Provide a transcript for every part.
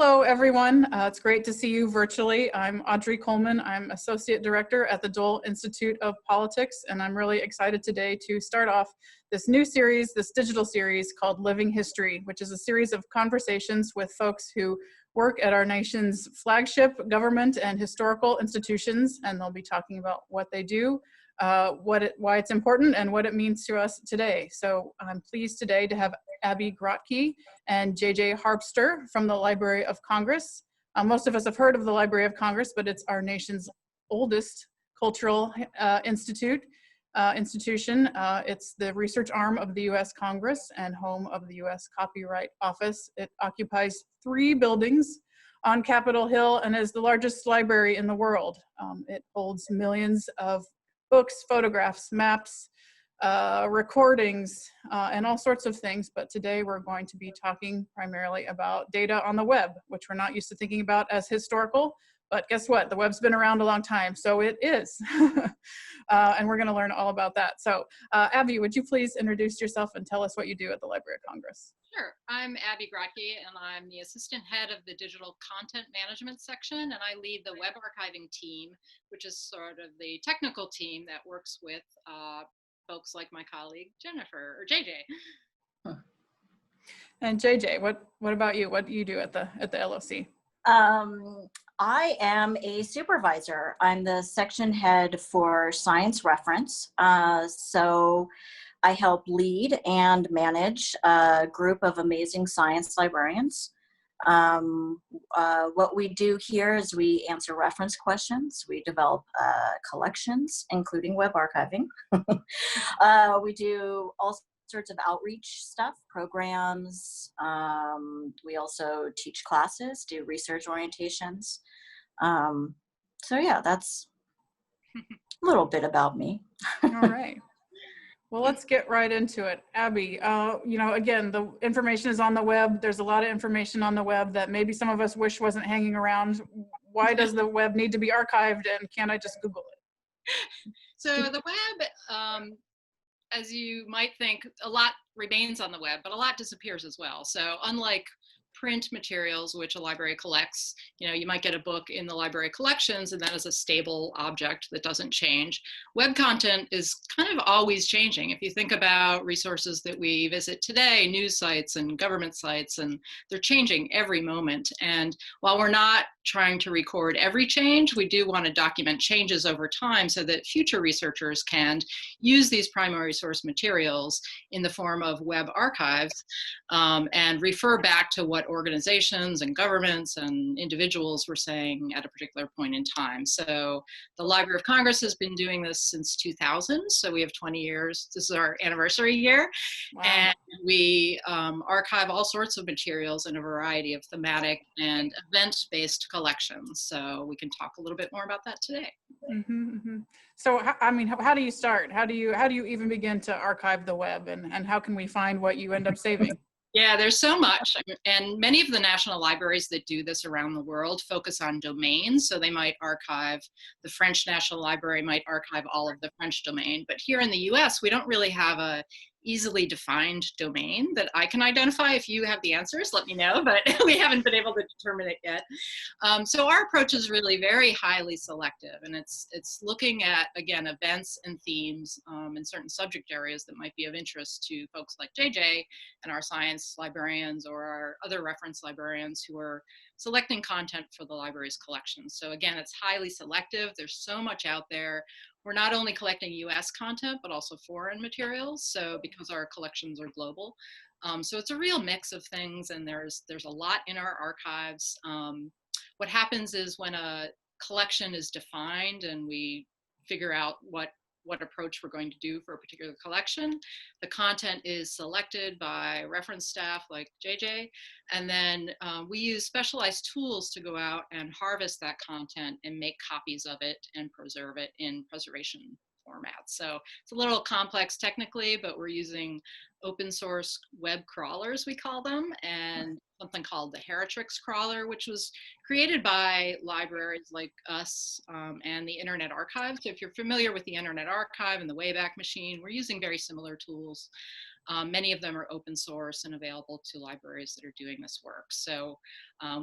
Hello, everyone. It's great to see you virtually. I'm Audrey Coleman. I'm Associate Director at the Dole Institute of Politics, and I'm really excited today to start off this new series, this digital series called Living History, which is a series of conversations with folks who work at our nation's flagship government and historical institutions, and they'll be talking about what they do, why it's important, and what it means to us today. So I'm pleased today to have Abbie Grotke and JJ Harbster from the Library of Congress. Most of us have heard of the Library of Congress, but it's our nation's oldest cultural institution. It's the research arm of the U.S. Congress and home of the U.S. Copyright Office. It occupies 3 buildings on Capitol Hill and is the largest library in the world. It holds millions of books, photographs, maps, recordings, and all sorts of things. But today we're going to be talking primarily about data on the web, which we're not used to thinking about as historical. But guess what? The web's been around a long time, so it is. And we're going to learn all about that. So Abbie, would you please introduce yourself and tell us what you do at the Library of Congress? Sure. I'm Abbie Grotke, and I'm the assistant head of the digital content management section, and I lead the web archiving team, which is sort of the technical team that works with folks like my colleague Jennifer, or JJ. And JJ, what about you? What do you do at the LOC? I am a supervisor. I'm the section head for science reference. So I help lead and manage a group of amazing science librarians. What we do here is we answer reference questions. We develop collections, including web archiving. We do all sorts of outreach stuff, programs. We also teach classes, do research orientations. So yeah, that's a little bit about me. All right. Well, let's get right into it. Abbie, again, the information is on the web. There's a lot of information on the web that maybe some of us wish wasn't hanging around. Why does the web need to be archived, and can't I just Google it? So the web, as you might think, a lot remains on the web, but a lot disappears as well. So unlike print materials, which a library collects, you might get a book in the library collections and that is a stable object that doesn't change. Web content is kind of always changing. If you think about resources that we visit today, news sites and government sites, and they're changing every moment. And while we're not trying to record every change, we do want to document changes over time so that future researchers can use these primary source materials in the form of web archives and refer back to what organizations and governments and individuals were saying at a particular point in time. So the Library of Congress has been doing this since 2000, so we have 20 years. This is our anniversary year. Wow. And we archive all sorts of materials in a variety of thematic and event-based collections. So we can talk a little bit more about that today. Mm-hmm, mm-hmm. So, how do you start? How do you even begin to archive the web, and how can we find what you end up saving? Yeah, there's so much. And many of the national libraries that do this around the world focus on domains. So they might archive, the French National Library might archive all of the French domain. But here in the US, we don't really have a easily defined domain that I can identify. If you have the answers, let me know, but we haven't been able to determine it yet. So our approach is really very highly selective, and it's looking at, again, events and themes in certain subject areas that might be of interest to folks like JJ and our science librarians or our other reference librarians who are selecting content for the library's collections. So again, it's highly selective. There's so much out there. We're not only collecting US content, but also foreign materials. So because our collections are global. So it's a real mix of things, and there's a lot in our archives. What happens is when a collection is defined and we figure out what approach we're going to do for a particular collection, the content is selected by reference staff like JJ, and then we use specialized tools to go out and harvest that content and make copies of it and preserve it in preservation formats. So it's a little complex technically, but we're using open source web crawlers, we call them, and something called the Heritrix Crawler, which was created by libraries like us and the Internet Archive. So if you're familiar with the Internet Archive and the Wayback Machine, we're using very similar tools. Many of them are open source and available to libraries that are doing this work. So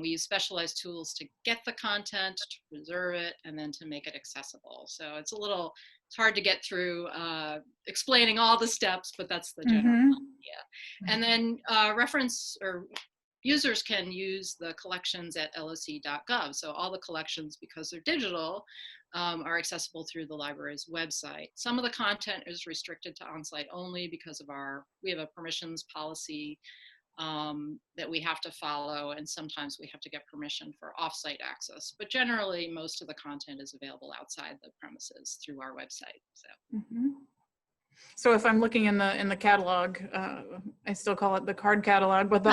we use specialized tools to get the content, to preserve it, and then to make it accessible. So it's hard to get through explaining all the steps, but that's the general idea. And then reference or users can use the collections at loc.gov. So all the collections, because they're digital, are accessible through the library's website. Some of the content is restricted to on-site only because of we have a permissions policy that we have to follow, and sometimes we have to get permission for off-site access. But generally, most of the content is available outside the premises through our website. So. So if I'm looking in the catalog, I still call it the card catalog, but the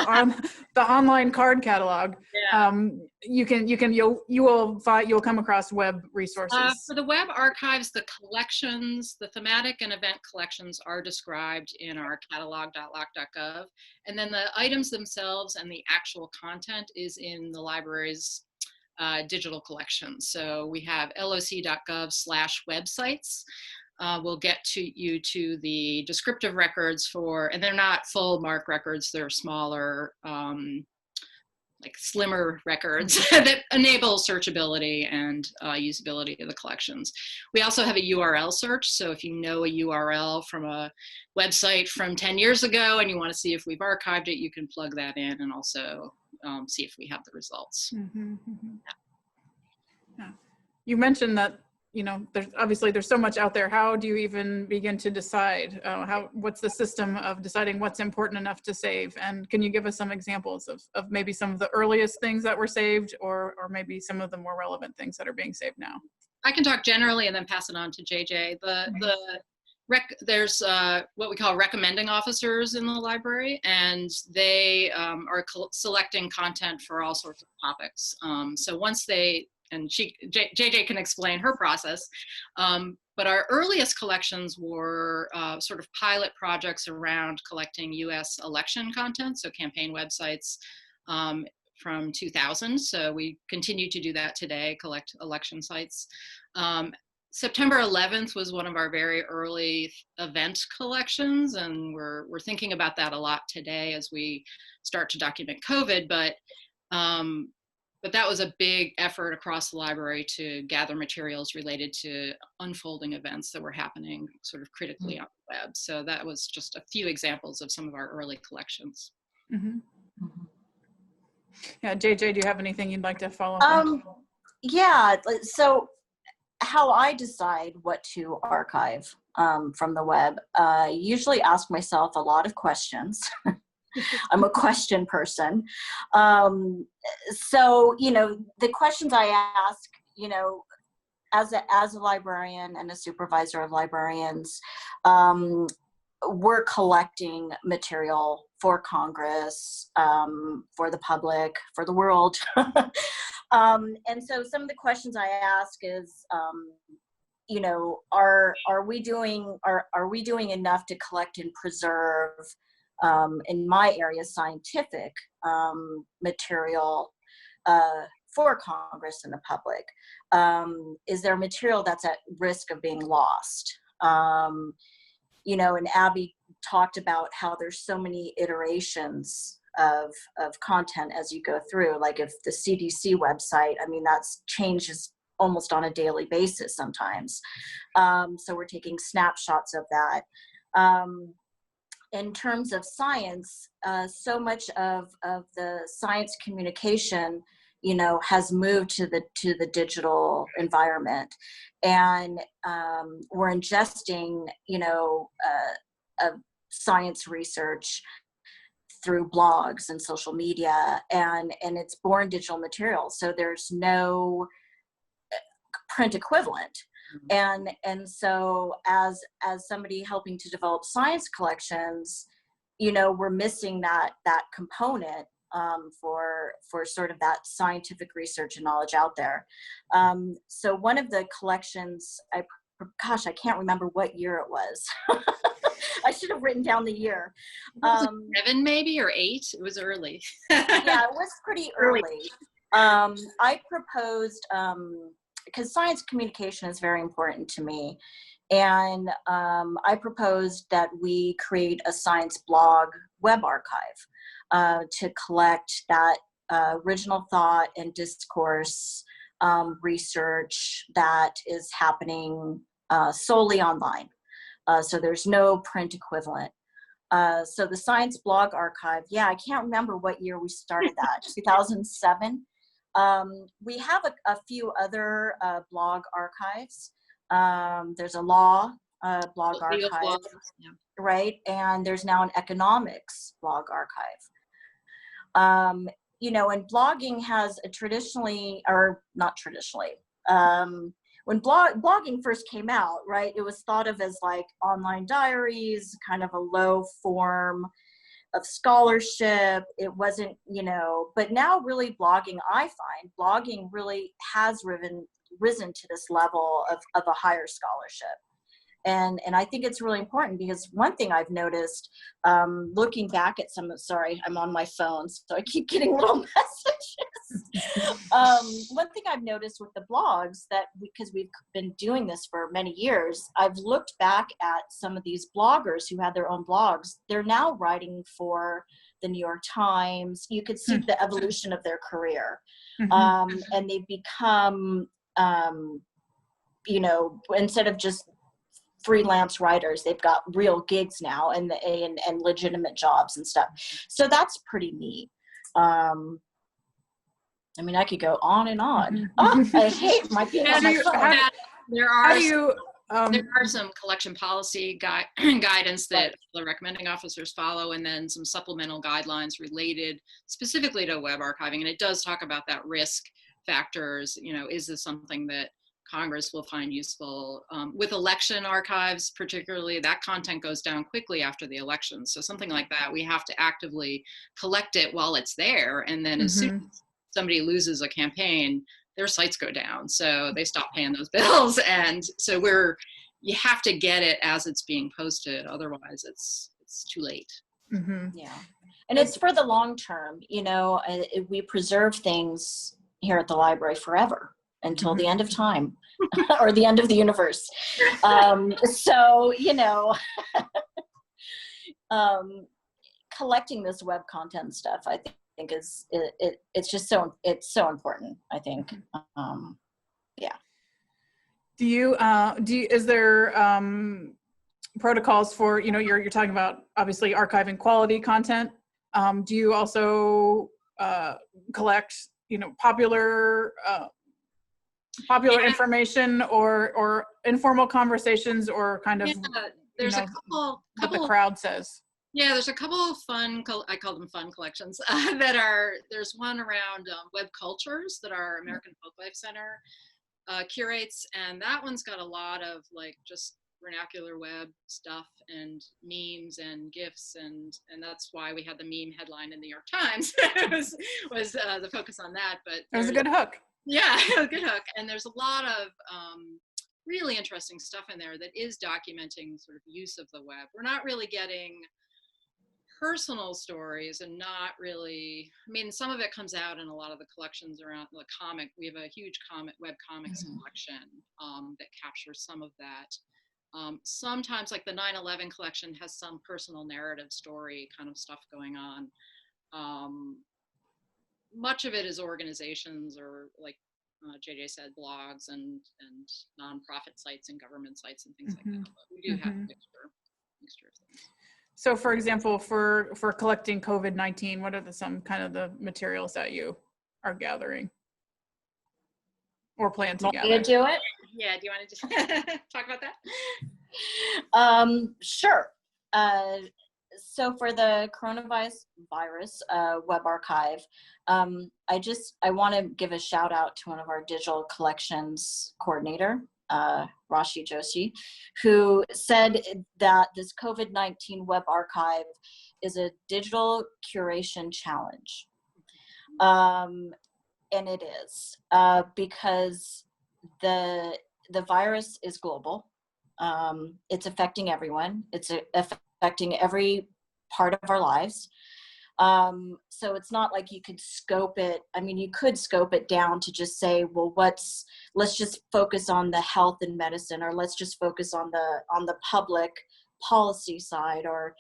online card catalog, Yeah. you'll come across web resources. For the web archives, the collections, the thematic and event collections are described in our catalog.loc.gov, and then the items themselves and the actual content is in the library's digital collections. So we have loc.gov/websites. We'll get you to the descriptive records and they're not full MARC records, they're smaller, like slimmer records that enable searchability and usability of the collections. We also have a URL search, so if you know a URL from a website from 10 years ago and you want to see if we've archived it, you can plug that in and also see if we have the results. Yeah. You mentioned that there's so much out there. How do you even begin to decide? What's the system of deciding what's important enough to save? And can you give us some examples of maybe some of the earliest things that were saved, or maybe some of the more relevant things that are being saved now? I can talk generally and then pass it on to JJ. There's what we call recommending officers in the library, and they are selecting content for all sorts of topics. So once and JJ can explain her process, but our earliest collections were sort of pilot projects around collecting US election content, so campaign websites from 2000. So we continue to do that today, collect election sites. September 11th was one of our very early event collections, and we're thinking about that a lot today as we start to document COVID, but that was a big effort across the library to gather materials related to unfolding events that were happening sort of critically on the web. So that was just a few examples of some of our early collections. Yeah, JJ, do you have anything you'd like to follow up on? Yeah, so how I decide what to archive from the web, I usually ask myself a lot of questions. I'm a question person. So, the questions I ask, as a librarian and a supervisor of librarians, we're collecting material for Congress, for the public, for the world. And so some of the questions I ask is, are we doing enough to collect and preserve, in my area, scientific material for Congress and the public? Is there material that's at risk of being lost? And Abbie talked about how there's so many iterations of content as you go through. Like if the CDC website, that's changes almost on a daily basis sometimes. So we're taking snapshots of that. In terms of science, so much of the science communication, has moved to the digital environment, and we're ingesting, science research through blogs and social media, and it's born digital material. So there's no print equivalent. And so as somebody helping to develop science collections, we're missing that component for sort of that scientific research and knowledge out there. So one of the collections I gosh, I can't remember what year it was. I should have written down the year. Was it 7 maybe, or 8? It was early. Yeah, it was pretty early. I proposed, because science communication is very important to me, and I proposed that we create a science blog web archive to collect that original thought and discourse research that is happening solely online. So there's no print equivalent. So the Science Blog Archive, yeah, I can't remember what year we started that, 2007. We have a few other blog archives. There's a law blog archive, right? And there's now an economics blog archive. You know, and blogging has a traditionally, or not traditionally, when blogging first came out, right, it was thought of as like online diaries, kind of a low form of scholarship. It wasn't, you know, but now really blogging, I find blogging really has risen to this level of a higher scholarship. And I think it's really important, because one thing I've noticed, looking back at sorry, I'm on my phone, so I keep getting little messages. One thing I've noticed with the blogs, that because we've been doing this for many years, I've looked back at some of these bloggers who had their own blogs. They're now writing for the New York Times. You could see the evolution of their career. And they've become, you know, instead of just freelance writers, they've got real gigs now and legitimate jobs and stuff. So that's pretty neat. I mean, I could go on and on. Oh, I hate my being on my phone. There are some collection policy guidance that the recommending officers follow, and then some supplemental guidelines related specifically to web archiving. And it does talk about that risk factors. You know, is this something that Congress will find useful? With election archives, particularly, that content goes down quickly after the election. So something like that, we have to actively collect it while it's there. And then as soon as somebody loses a campaign, their sites go down. So they stop paying those bills. And so you have to get it as it's being posted. Otherwise it's too late. Yeah. And it's for the long term, you know, we preserve things here at the library forever, until the end of time or the end of the universe. So, you know, collecting this web content stuff, I think it's just so important, I think. Yeah. Is there protocols for, you know, you're talking about obviously archiving quality content. Do you also collect, you know, popular information or informal conversations, or kind of, there's you know, a couple what the crowd says? Yeah, there's a couple of fun, I call them fun collections, there's one around web cultures that our American Folklife Center curates, and that one's got a lot of like just vernacular web stuff and memes and GIFs, and that's why we had the meme headline in the New York Times. was the focus on that, but it was a good hook. Yeah, a good hook. And there's a lot of really interesting stuff in there that is documenting sort of use of the web. We're not really getting personal stories, and not really, I mean, some of it comes out in a lot of the collections around the comic. We have a huge web comics collection that captures some of that. Sometimes, like the 9/11 collection has some personal narrative story kind of stuff going on. Much of it is organizations, or like JJ said, blogs and nonprofit sites and government sites and things like that. But we do have a mixture of things. So, for example, for collecting COVID-19, what are some kind of the materials that you are gathering or plan to gather? Want me to do it? Yeah. Do you want to just talk about that? Sure. So for the coronavirus web archive, I want to give a shout out to one of our digital collections coordinator, Rashi Joshi, who said that this COVID-19 web archive is a digital curation challenge. And it is, because the virus is global. It's affecting everyone. It's affecting every part of our lives. So it's not like you could scope it. I mean, you could scope it down to just say, well, let's just focus on the health and medicine, or let's just focus on the public policy side, or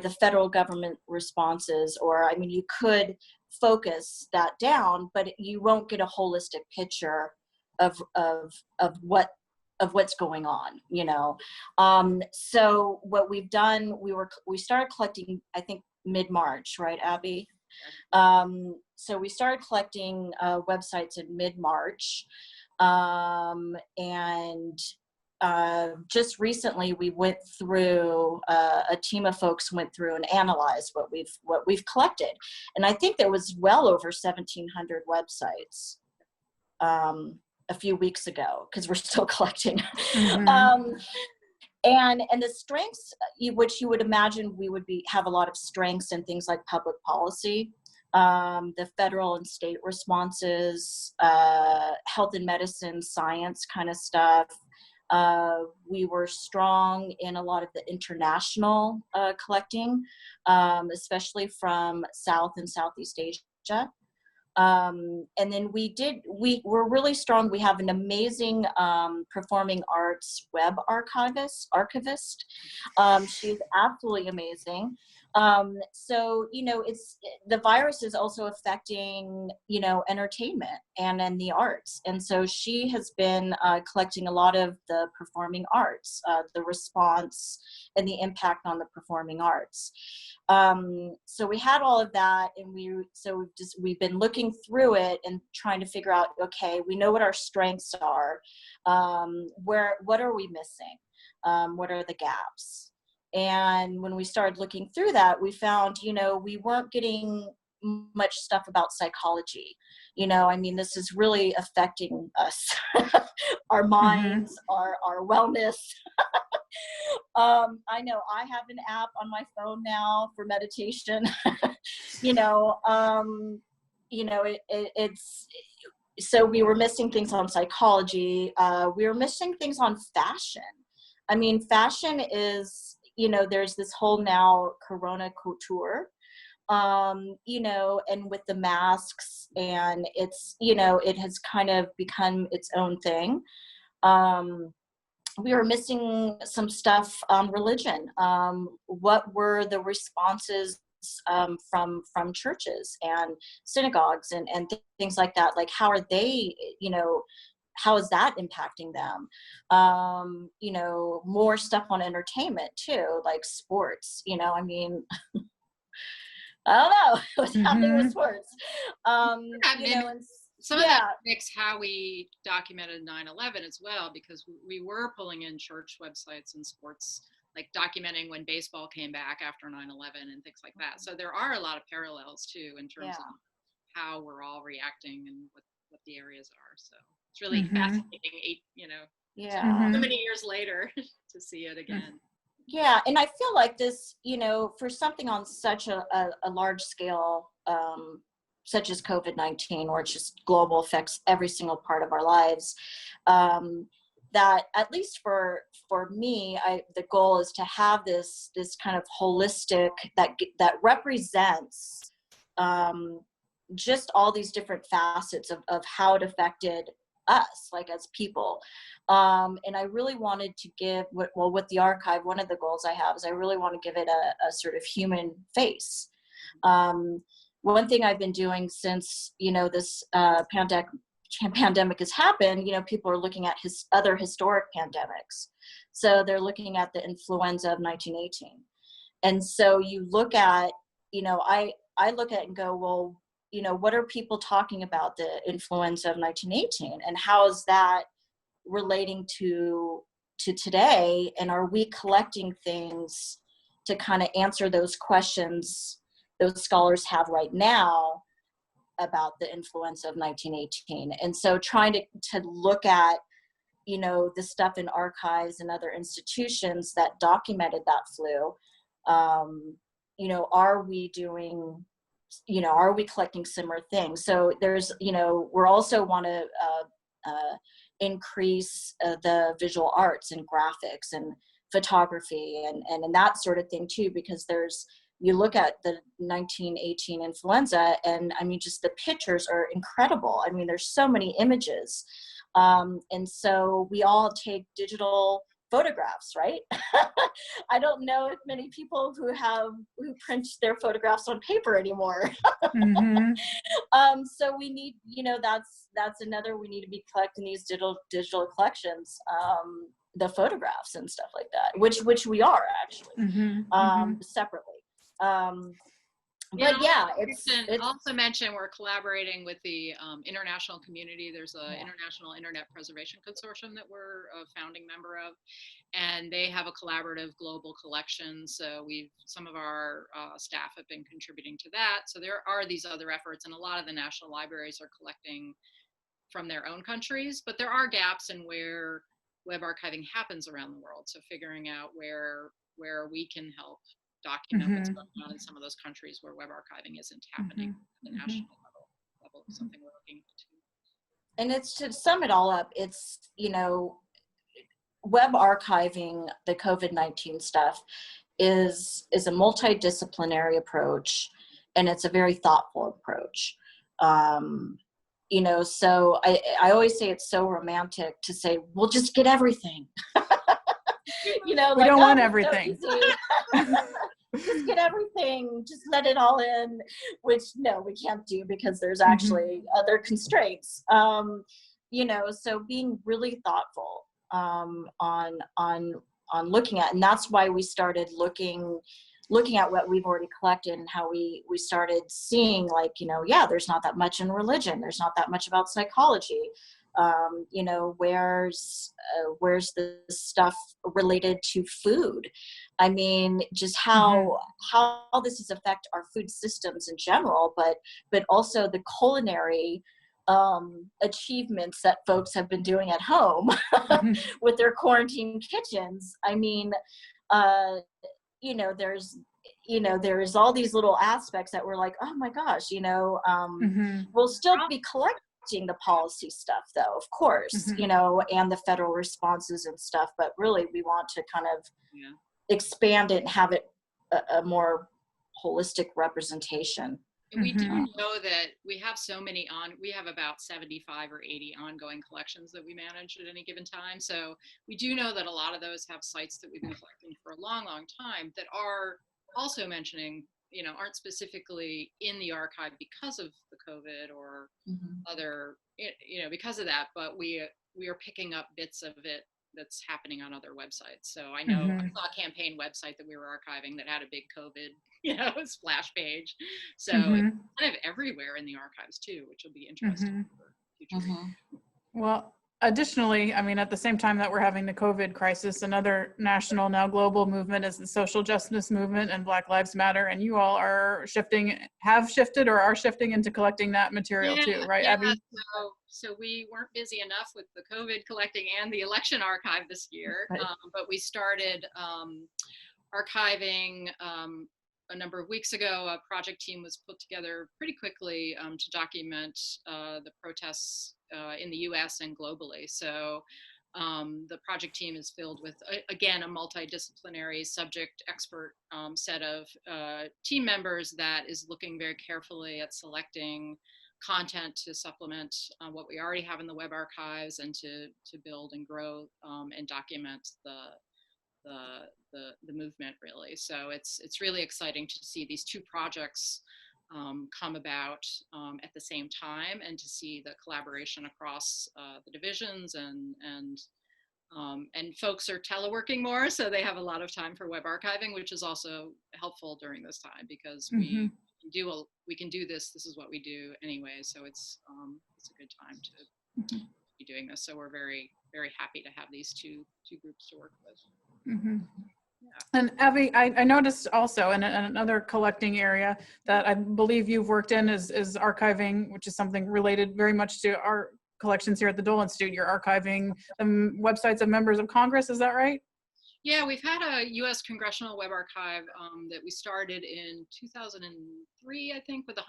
the federal government responses, or, I mean, you could focus that down, but you won't get a holistic picture of what's going on, you know. So what we've done, we started collecting, I think, mid-March, right, Abbie? So we started collecting websites in mid-March, and just recently we went through, a team of folks went through and analyzed what we've collected, and I think there was well over 1,700 websites a few weeks ago, because we're still collecting. Mm-hmm. And the strengths, which you would imagine we would have a lot of strengths in things like public policy, the federal and state responses, health and medicine, science kind of stuff. We were strong in a lot of the international collecting, especially from South and Southeast Asia. And then we're really strong. We have an amazing performing arts web archivist. She's absolutely amazing. So, you know, the virus is also affecting, you know, entertainment and the arts. And so she has been collecting a lot of the performing arts, the response and the impact on the performing arts. So we had all of that, and we've been looking through it and trying to figure out, okay, we know what our strengths are. What are we missing? What are the gaps? And when we started looking through that, we found, you know, we weren't getting much stuff about psychology. You know, I mean, this is really affecting us, our minds, our wellness. I know I have an app on my phone now for meditation. It's, so we were missing things on psychology. We were missing things on fashion. I mean, fashion is, you know, there's this whole now Corona couture, you know, and with the masks, and it's, you know, it has kind of become its own thing. We were missing some stuff on religion. What were the responses from churches and synagogues and things like that? Like, how are they, you know, how is that impacting them? You know, more stuff on entertainment too, like sports, you know, I mean, I don't know what's happening with sports. You know, and some of that makes how we documented 9/11 as well, because we were pulling in church websites and sports, like documenting when baseball came back after 9/11 and things like that. So there are a lot of parallels too in terms of how we're all reacting and what the areas are. So it's really fascinating, you know, so many years later to see it again. Yeah, and I feel like this, you know, for something on such a large scale, such as COVID-19, where it's just global, affects every single part of our lives, that at least for me, the goal is to have this kind of holistic that represents just all these different facets of how it affected us, like as people. And I really wanted to give, with the archive, one of the goals I have is I really want to give it a sort of human face. One thing I've been doing since, you know, this pandemic has happened, you know, people are looking at other historic pandemics. So they're looking at the influenza of 1918. And so you look at, you know, I look at it and go, well, you know, what are people talking about the influenza of 1918, and how is that relating to today? And are we collecting things to kind of answer those questions those scholars have right now about the influenza of 1918? And so trying to look at, you know, the stuff in archives and other institutions that documented that flu, you know, are we collecting similar things? So there's, you know, we're also want to increase the visual arts and graphics and photography and that sort of thing too, because you look at the 1918 influenza, and I mean, just the pictures are incredible. I mean, there's so many images. And so we all take digital photographs, right? I don't know if many people who print their photographs on paper anymore. Mm-hmm. So we need, that's another, we need to be collecting these digital collections, the photographs and stuff like that, which we are actually, separately. But yeah, it's also mention we're collaborating with the international community. There's an International Internet Preservation Consortium that we're a founding member of, and they have a collaborative global collection. So some of our staff have been contributing to that. So there are these other efforts, and a lot of the national libraries are collecting from their own countries, but there are gaps in where web archiving happens around the world. So figuring out where we can help document what's going on in some of those countries where web archiving isn't happening at the national level is something we're looking into. And it's, to sum it all up, it's, web archiving, the COVID-19 stuff is a multidisciplinary approach, and it's a very thoughtful approach. So I always say it's so romantic to say, we'll just get everything. We don't want everything. So just get everything, just let it all in, which no, we can't do, because there's actually other constraints. So being really thoughtful on looking at, and that's why we started looking at what we've already collected, and how we started seeing, like, there's not that much in religion, there's not that much about psychology. Where's the stuff related to food? I mean, just how this has affected our food systems in general, but also the culinary achievements that folks have been doing at home with their quarantine kitchens. I mean, there's all these little aspects that we're like, oh my gosh, we'll still be collecting the policy stuff, though, of course, and the federal responses and stuff, but really we want to kind of expand it and have it a more holistic representation. We do know that we have we have about 75 or 80 ongoing collections that we manage at any given time. So we do know that a lot of those have sites that we've been collecting for a long, long time that are also mentioning, aren't specifically in the archive because of the COVID or other, because of that, but we are picking up bits of it that's happening on other websites. So I know I saw a campaign website that we were archiving that had a big COVID, splash page. So it's kind of everywhere in the archives too, which will be interesting for future reading. Well, additionally, I mean, at the same time that we're having the COVID crisis, another national, now global movement is the social justice movement and Black Lives Matter. And you all have shifted or are shifting into collecting that material too, right, Abbie? So we weren't busy enough with the COVID collecting and the election archive this year, but we started archiving a number of weeks ago. A project team was put together pretty quickly to document the protests in the US and globally. So the project team is filled with, again, a multidisciplinary subject expert set of team members that is looking very carefully at selecting content to supplement what we already have in the web archives, and to build and grow and document the movement, really. So it's really exciting to see these two projects come about at the same time, and to see the collaboration across the divisions, and folks are teleworking more, so they have a lot of time for web archiving, which is also helpful during this time, because we can do this. This is what we do anyway, so it's a good time to be doing this. So we're very, very happy to have these two groups to work with. And Abbie, I noticed also in another collecting area that I believe you've worked in is archiving, which is something related very much to our collections here at the Dole Institute. You're archiving the websites of members of Congress, is that right? Yeah, we've had a U.S. Congressional Web Archive that we started in 2003, I think, with the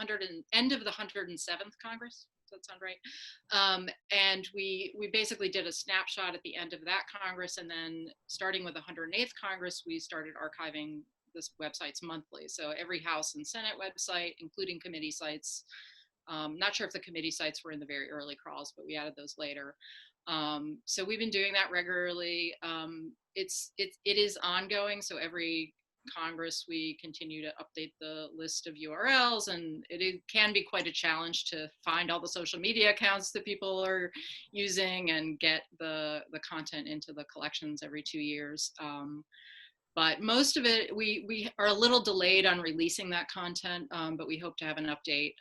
end of the 107th Congress. Does that sound right? And we basically did a snapshot at the end of that Congress, and then starting with the 108th Congress, we started archiving this websites monthly. So every House and Senate website, including committee sites. Not sure if the committee sites were in the very early crawls, but we added those later. So we've been doing that regularly. It is ongoing. So every Congress, we continue to update the list of URLs, and it can be quite a challenge to find all the social media accounts that people are using and get the content into the collections every 2 years. But most of it, we are a little delayed on releasing that content, but we hope to have an update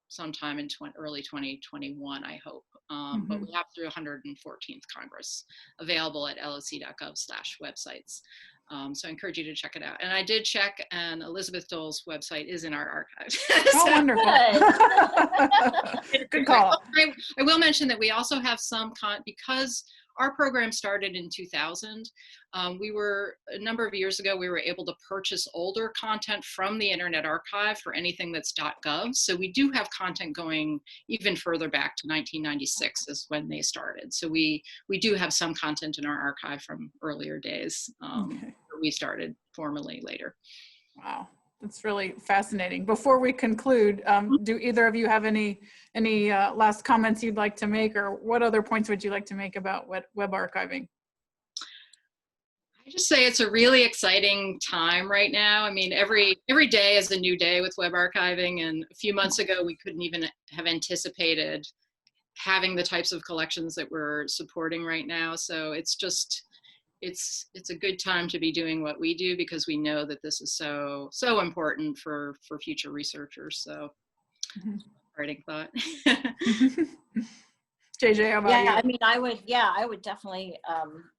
sometime in early 2021, I hope. But we have through 114th Congress available at loc.gov/websites. So I encourage you to check it out. And I did check, and Elizabeth Dole's website is in our archive. Oh, wonderful. Good call. I will mention that we also have some, because our program started in 2000, a number of years ago, we were able to purchase older content from the Internet Archive for anything that's .gov. So we do have content going even further back to 1996 is when they started. So we do have some content in our archive from earlier days. Okay. We started formally later. Wow, that's really fascinating. Before we conclude, do either of you have any last comments you'd like to make, or what other points would you like to make about web archiving? I just say it's a really exciting time right now. I mean, every day is a new day with web archiving, and a few months ago we couldn't even have anticipated having the types of collections that we're supporting right now. So it's just, it's a good time to be doing what we do, because we know that this is so important for future researchers. So writing thought. JJ, how about you? I mean, I would definitely,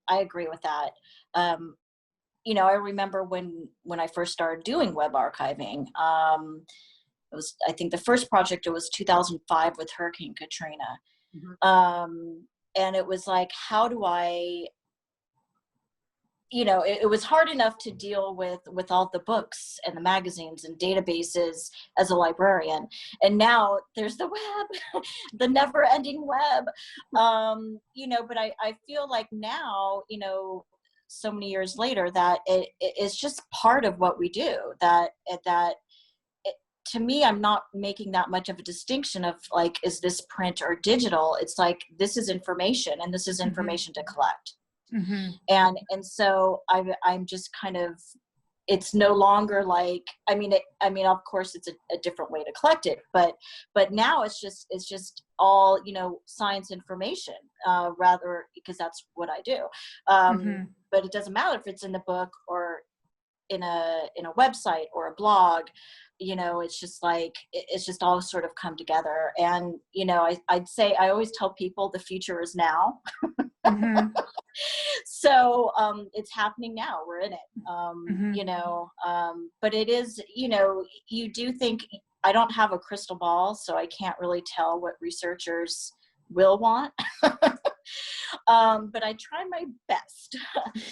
I agree with that. You know, I remember when I first started doing web archiving, it was, I think the first project, it was 2005 with Hurricane Katrina. And it was like, how do I, you know, it was hard enough to deal with all the books and the magazines and databases as a librarian. And now there's the web, the never ending web. You know, but I feel like now, you know, so many years later, that it's just part of what we do, to me, I'm not making that much of a distinction of like, is this print or digital? It's like, this is information, and this is information to collect. And so I'm just kind of, it's no longer like, I mean, of course it's a different way to collect it, but now it's just all, you know, science information, rather, because that's what I do. But it doesn't matter if it's in the book or in a website or a blog, you know, it's just like, it's just all sort of come together. And, you know, I'd say, I always tell people the future is now. So it's happening now, we're in it. You know, but it is, you know, you do think, I don't have a crystal ball, so I can't really tell what researchers will want. But I try my best.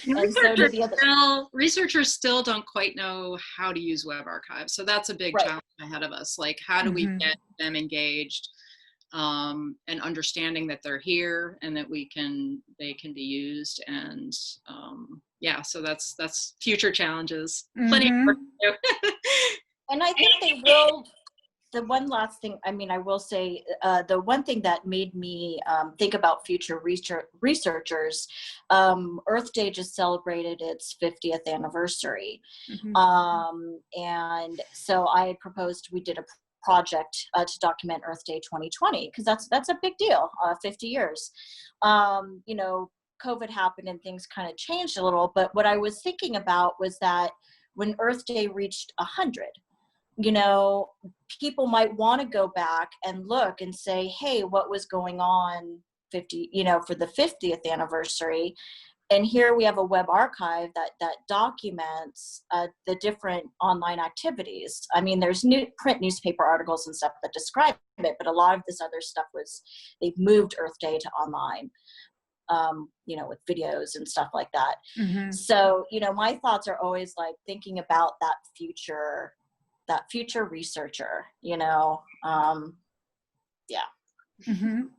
And so researchers still don't quite know how to use web archives. So that's a big challenge ahead of us. Like, how do we get them engaged, and understanding that they're here and that they can be used. And yeah, so that's future challenges. Plenty of work to do. And I think they will. The one last thing, I mean, I will say, the one thing that made me think about future researchers, Earth Day just celebrated its 50th anniversary. And so I proposed, we did a project to document Earth Day 2020, because that's a big deal, 50 years. You know, COVID happened and things kind of changed a little, but what I was thinking about was that when Earth Day reached 100, you know, people might want to go back and look and say, hey, what was going on 50, you know, for the 50th anniversary? And here we have a web archive that documents the different online activities. I mean, there's print newspaper articles and stuff that describe it, but a lot of this other stuff they've moved Earth Day to online, you know, with videos and stuff like that. So, you know, my thoughts are always like thinking about that future researcher, you know, Yeah. Mhm.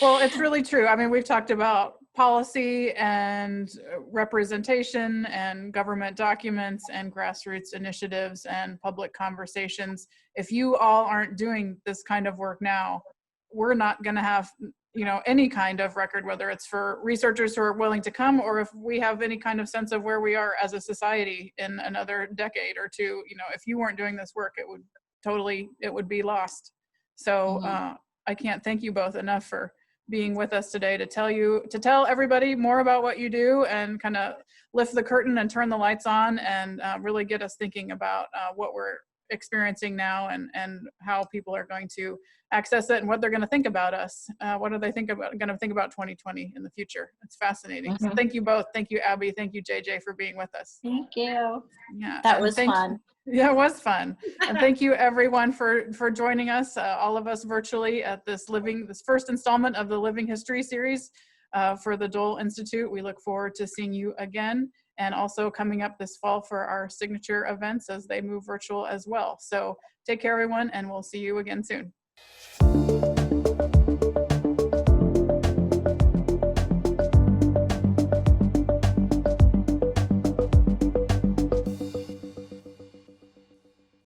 Well, it's really true. I mean, we've talked about policy and representation and government documents and grassroots initiatives and public conversations. If you all aren't doing this kind of work now, we're not going to have, you know, any kind of record, whether it's for researchers who are willing to come, or if we have any kind of sense of where we are as a society in another decade or two. You know, if you weren't doing this work, it would be lost. So I can't thank you both enough for being with us today to tell everybody more about what you do and kind of lift the curtain and turn the lights on and really get us thinking about what we're experiencing now and how people are going to access it and what they're going to think about us. What are they going to think about 2020 in the future? It's fascinating. So thank you both. Thank you, Abbie. Thank you, JJ, for being with us. Thank you. Yeah, That was fun. Yeah, it was fun. And thank you everyone for joining us, all of us virtually at this first installment of the Living History series for the Dole Institute. We look forward to seeing you again, and also coming up this fall for our signature events as they move virtual as well. So take care everyone, and we'll see you again soon.